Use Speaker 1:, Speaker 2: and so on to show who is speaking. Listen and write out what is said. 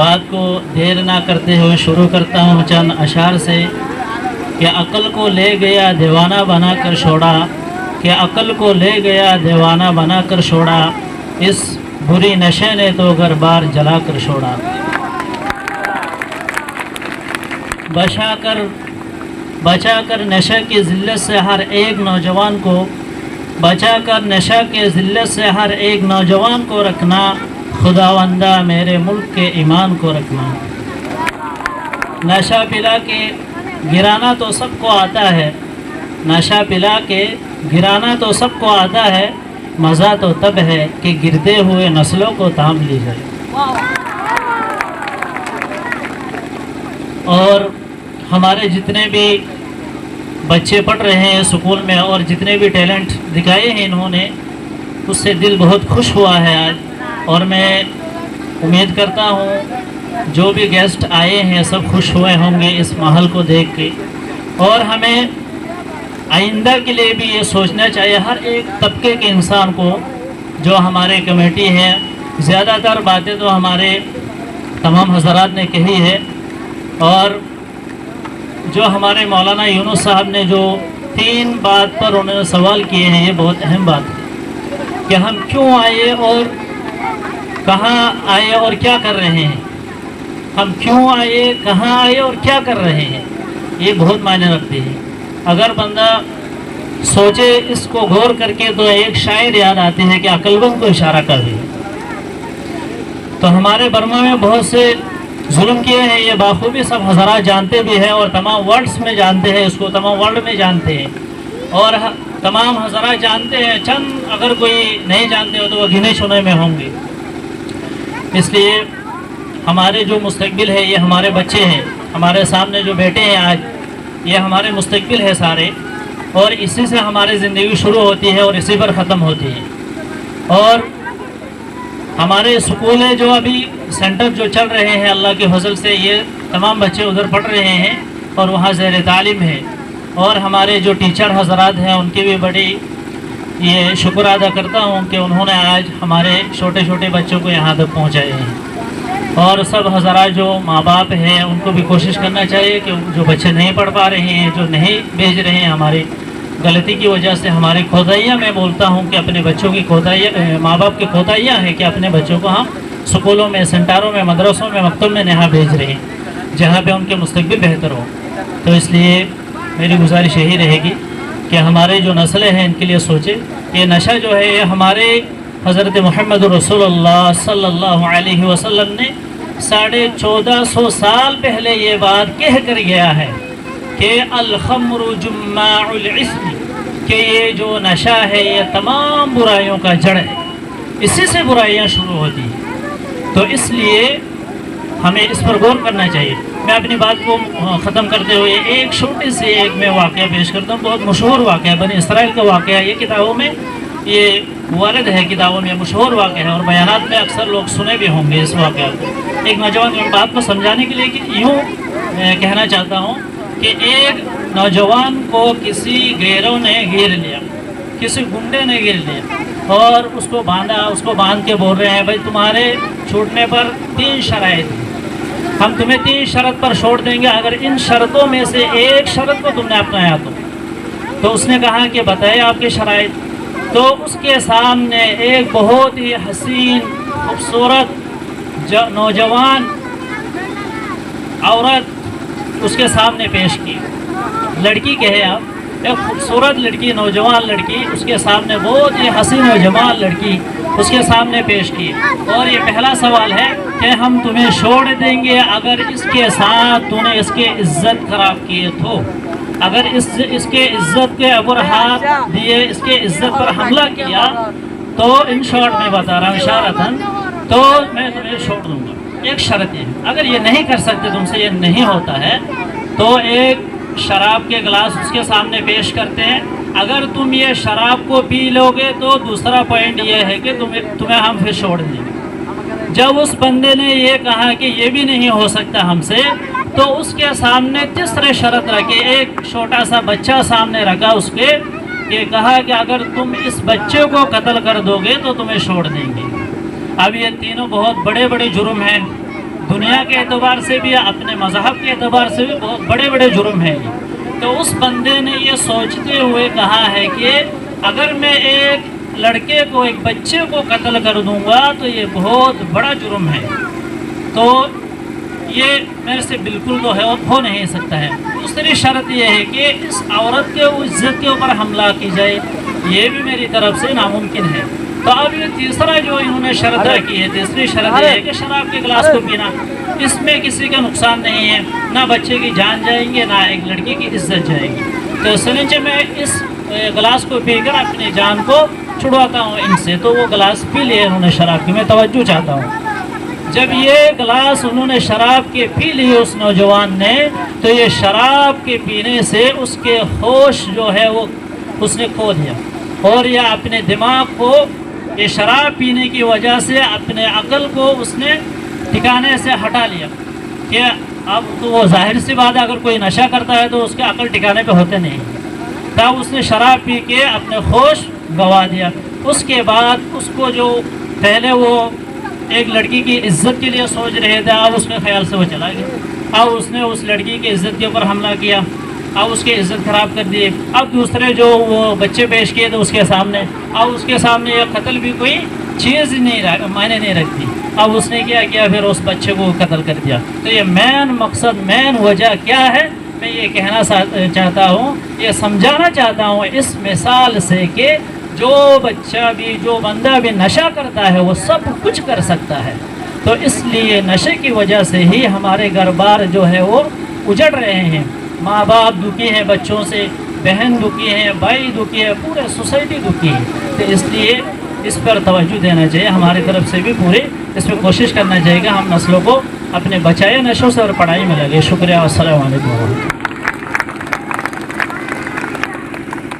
Speaker 1: بات کو دیر نہ کرتے ہوئے شروع کرتا ہوں چند اشعار سے کہ عقل کو لے گیا دیوانہ بنا کر چھوڑا، کہ عقل کو لے گیا دیوانہ بنا کر چھوڑا، اس بری نشے نے تو گھر بار جلا کر چھوڑا۔ بچا کر نشہ کی ذلت سے ہر ایک نوجوان کو، بچا کر نشہ کے ذلت سے ہر ایک نوجوان کو رکھنا، خداوندہ میرے ملک کے ایمان کو رکھنا۔ نشہ پلا کے گرانا تو سب کو آتا ہے، نشہ پلا کے گرانا تو سب کو آتا ہے، مزہ تو تب ہے کہ گرتے ہوئے نسلوں کو تام لی جائے۔ اور ہمارے جتنے بھی بچے پڑھ رہے ہیں اسکول میں اور جتنے بھی ٹیلنٹ دکھائے ہیں انہوں نے، اس سے دل بہت خوش ہوا ہے آج، اور میں امید کرتا ہوں جو بھی گیسٹ آئے ہیں سب خوش ہوئے ہوں گے اس ماحول کو دیکھ کے۔ اور ہمیں آئندہ کے لیے بھی یہ سوچنا چاہیے ہر ایک طبقے کے انسان کو، جو ہمارے کمیٹی ہے، زیادہ تر باتیں تو ہمارے تمام حضرات نے کہی ہے، اور جو ہمارے مولانا یونس صاحب نے جو 3 بات پر انہوں نے سوال کیے ہیں، یہ بہت اہم بات ہے کہ ہم کیوں آئے اور کہاں آئے اور کیا کر رہے ہیں، ہم کیوں آئے، کہاں آئے اور کیا کر رہے ہیں، یہ بہت معنی رکھتے ہیں۔ اگر بندہ سوچے اس کو غور کر کے تو ایک شاعر یاد آتے ہیں کہ عقل مند کو اشارہ کر دے۔ تو ہمارے برما میں بہت سے ظلم کیے ہیں، یہ بخوبی سب حضرات جانتے بھی ہیں اور تمام ورڈز میں جانتے ہیں، اس کو تمام ورلڈ میں جانتے ہیں، اور تمام حضرات جانتے ہیں، چند اگر کوئی نہیں جانتے ہو تو وہ گنے چنے میں ہوں گے۔ اس لیے ہمارے جو مستقبل ہے یہ ہمارے بچے ہیں، ہمارے سامنے جو بیٹے ہیں آج، یہ ہمارے مستقبل ہے سارے، اور اسی سے ہماری زندگی شروع ہوتی ہے اور اسی پر ختم ہوتی ہے۔ اور ہمارے اسکول ہے جو ابھی سینٹر جو چل رہے ہیں، اللہ کے فضل سے یہ تمام بچے ادھر پڑھ رہے ہیں اور وہاں زیر تعلیم ہے، اور ہمارے جو ٹیچر حضرات ہیں ان کی بھی بڑی یہ شکر ادا کرتا ہوں کہ انہوں نے آج ہمارے چھوٹے چھوٹے بچوں کو یہاں تک پہنچائے ہیں۔ اور سب حضرات جو ماں باپ ہیں ان کو بھی کوشش کرنا چاہیے کہ جو بچے نہیں پڑھ پا رہے ہیں، جو نہیں بھیج رہے ہیں، ہماری غلطی کی وجہ سے، ہماری کوتاہیاں، میں بولتا ہوں کہ اپنے بچوں کی کوتاہیاں، ماں باپ کی کوتاہیاں ہیں کہ اپنے بچوں کو ہم سکولوں میں، سینٹروں میں، مدرسوں میں، مکتب میں یہاں بھیج رہے ہیں جہاں پہ ان کے مستقبل بہتر ہو۔ تو اس لیے میری گزارش یہی رہے گی کہ ہمارے جو نسلیں ہیں ان کے لیے سوچے۔ یہ نشہ جو ہے یہ ہمارے حضرت محمد رسول اللہ صلی اللہ علیہ وسلم نے 1450 سال پہلے یہ بات کہہ کر گیا ہے کہ الخمر جماع العثم، کہ یہ جو نشہ ہے یہ تمام برائیوں کا جڑ ہے، اسی سے برائیاں شروع ہوتی ہیں۔ تو اس لیے ہمیں اس پر غور کرنا چاہیے۔ میں اپنی بات کو ختم کرتے ہوئے ایک چھوٹی سی ایک میں واقعہ پیش کرتا ہوں، بہت مشہور واقعہ، بنی اسرائیل کا واقعہ، یہ کتابوں میں یہ وارد ہے، کتابوں میں مشہور واقعہ ہے اور بیانات میں اکثر لوگ سنے بھی ہوں گے اس واقعہ کو۔ ایک نوجوان بات کو سمجھانے کے لیے کہ یوں کہنا چاہتا ہوں کہ ایک نوجوان کو کسی گیروں نے گھیر لیا، کسی گنڈے نے گھیر لیا اور اس کو باندھا، اس کو باندھ کے بول رہے ہیں بھائی تمہارے چھوٹنے پر 3 شرائط ہیں، ہم تمہیں 3 شرط پر چھوڑ دیں گے اگر ان شرطوں میں سے ایک شرط کو تم نے اپنایا تو اس نے کہا کہ بتائے آپ کی شرائط۔ تو اس کے سامنے ایک بہت ہی حسین خوبصورت نوجوان عورت اس کے سامنے پیش کی، لڑکی کہے آپ، ایک خوبصورت لڑکی، نوجوان لڑکی اس کے سامنے، بہت ہی حسین و جمال لڑکی اس کے سامنے پیش کی، اور یہ پہلا سوال ہے کہ ہم تمہیں چھوڑ دیں گے اگر اس کے ساتھ تو نے اس کے عزت خراب کیے تو، اگر اس کے عزت کے اوپر ہاتھ دیے، اس کے عزت پر حملہ کیا تو ان شارٹ میں بتا رہا ہوں اشارتاً، تو میں تمہیں چھوڑ دوں گا۔ ایک شرط ہے، اگر یہ نہیں کر سکتے، تم سے یہ نہیں ہوتا ہے تو ایک شراب کے گلاس اس کے سامنے پیش کرتے ہیں، اگر تم یہ شراب کو پی لو گے تو دوسرا پوائنٹ یہ ہے کہ تمہیں ہم پھر چھوڑ دیں گے۔ جب اس بندے نے یہ کہا کہ یہ بھی نہیں ہو سکتا ہم سے، تو اس کے سامنے تیسرے شرط رکھے، ایک چھوٹا سا بچہ سامنے رکھا اس کے، یہ کہا کہ اگر تم اس بچے کو قتل کر دو گے تو تمہیں چھوڑ دیں گے۔ اب یہ تینوں بہت بڑے بڑے جرم ہیں، دنیا کے اعتبار سے بھی اپنے مذہب کے اعتبار سے بھی بہت بڑے بڑے جرم ہیں یہ۔ تو اس بندے نے یہ سوچتے ہوئے کہا ہے کہ اگر میں ایک لڑکے کو، ایک بچے کو قتل کر دوں گا تو یہ بہت بڑا جرم ہے، تو یہ میرے سے بالکل تو ہے اور ہو نہیں سکتا ہے۔ دوسری شرط یہ ہے کہ اس عورت کے عزت کے اوپر حملہ کی جائے، یہ بھی میری طرف سے ناممکن ہے۔ تو اب یہ تیسرا جو انہوں نے شرط رکھی ہے، تیسری شرط یہ ہے کہ شراب کے گلاس کو پینا، اس میں کسی کا نقصان نہیں ہے، نہ بچے کی جان جائیں گے، نہ ایک لڑکی کی عزت جائے گی۔ تو سنچے میں اس گلاس کو پی کر اپنی جان کو چھڑواتا ہوں ان سے۔ تو وہ گلاس پی لیے انہوں نے شراب کی۔ میں توجہ چاہتا ہوں، جب یہ گلاس انہوں نے شراب کے پی لیے اس نوجوان نے، تو یہ شراب کے پینے سے اس کے ہوش جو ہے وہ اس نے کھو دیا، اور یہ اپنے دماغ کو یہ شراب پینے کی وجہ سے اپنے عقل کو اس نے ٹھکانے سے ہٹا لیا کہ اب تو وہ ظاہر سی بات ہے، اگر کوئی نشہ کرتا ہے تو اس کے عقل ٹھکانے پہ ہوتے نہیں، تب اس نے شراب پی کے اپنے ہوش گوا دیا۔ اس کے بعد اس کو جو پہلے وہ ایک لڑکی کی عزت کے لیے سوچ رہے تھے، اب اس کے خیال سے وہ چلا گیا، اب اس نے اس لڑکی کی عزت کے اوپر حملہ کیا، اب اس کی عزت خراب کر دی۔ اب دوسرے جو وہ بچے پیش کیے تھے اس کے سامنے، اب اس کے سامنے یہ قتل بھی کوئی چیز نہیں معنی نہیں رکھتی، اب اس نے کیا کیا، پھر اس بچے کو قتل کر دیا۔ تو یہ مین مقصد، مین وجہ کیا ہے، میں یہ کہنا چاہتا ہوں، یہ سمجھانا چاہتا ہوں اس مثال سے کہ جو بچہ بھی، جو بندہ بھی نشہ کرتا ہے وہ سب کچھ کر سکتا ہے۔ تو اس لیے نشے کی وجہ سے ہی ہمارے گھر بار جو ہے وہ اجڑ رہے ہیں، ماں باپ دکھی ہیں بچوں سے، بہن دکھی ہیں، بھائی دکھی ہے، پورے سوسائٹی دکھی ہے۔ تو اس لیے اس پر توجہ دینا چاہیے، ہماری طرف سے بھی پوری اس پہ کوشش کرنا چاہیے کہ ہم نسلوں کو اپنے بچائے نشوں سے اور پڑھائی میں لگے۔ شکریہ، السلام علیکم۔